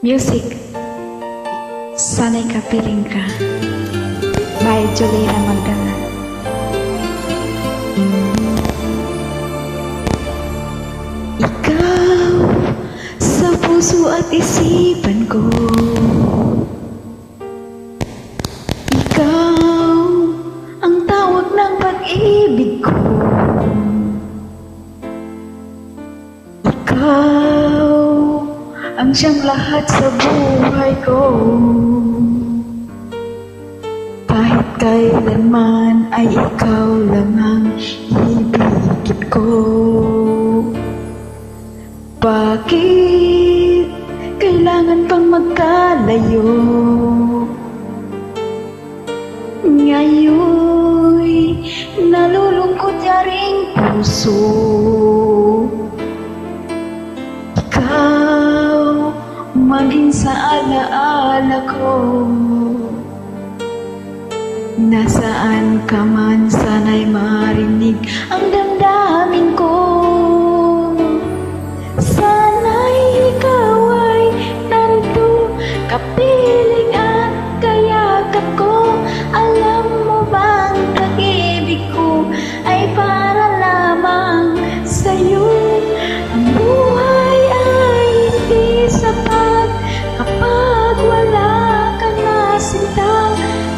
Music, Sana'y Kapiling Ka by Juliana Magdala. Ikaw sa puso at isipan ko, ikaw ang tawag ng pag-ibig ko, ikaw ang siyang lahat sa buhay ko. Kahit kailanman ay ikaw lang ang ibigin ko. Bakit kailangan pang magkalayo? Ngayon'y nalulungkot yaring puso. Ikaw maging sa alaala ko. Nasaan ka man, sana'y marinig ang damdamin ko. Sana'y ikaw ay narito, kapiling at kayakap ko. Alam mo bang pag-ibig ko ay para lamang sa'yo? Ang buhay ay hindi sapat kapag wala ka na sinta.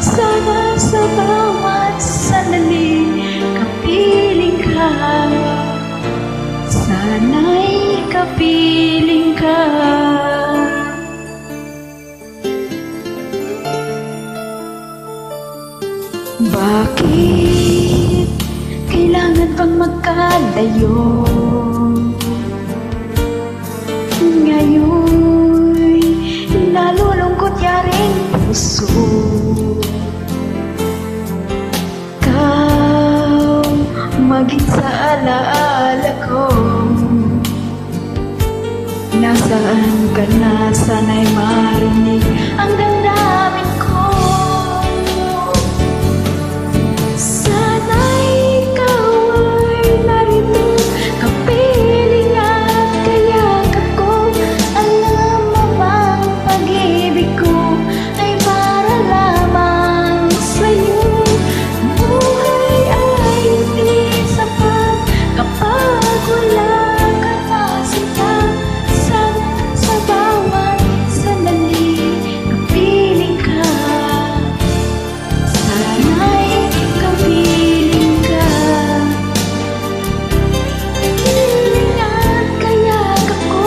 Sana sa bawat sandali kapiling ka, sana'y kapiling ka. Bakit kailangan pang magkalayo? Ngayon'y nalulungkot yaring puso. Ikaw maging sa alaala ko. Nasaan ka na, sana'y marinig ang damdamin ko. Sana'y ikaw ay narito, kapiling at kayakap ko. Alam mo bang pag-ibig ko ay para lamang sa'yo? Buhay ay hindi sapat kapag wala ka na sinta. Sana sa bawat sandali kapiling ka, sana'y kapiling ka. Kapiling at kayakap ko.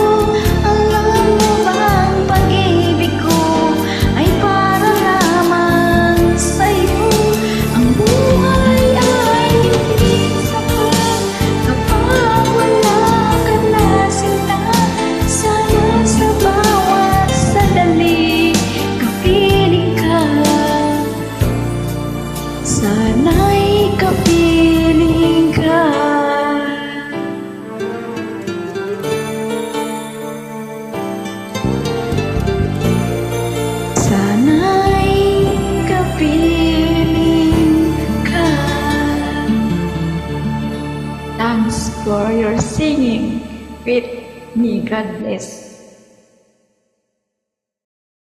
Alam mo bang pag-ibig ko ay para lamang sa'yo? Ang buhay ay hindi sapat kapag wala ka na sinta. Sana sa bawat sandali kapiling ka, sana'y kapiling ka. Sana'y kapiling ka. Thanks for your singing with me. God bless.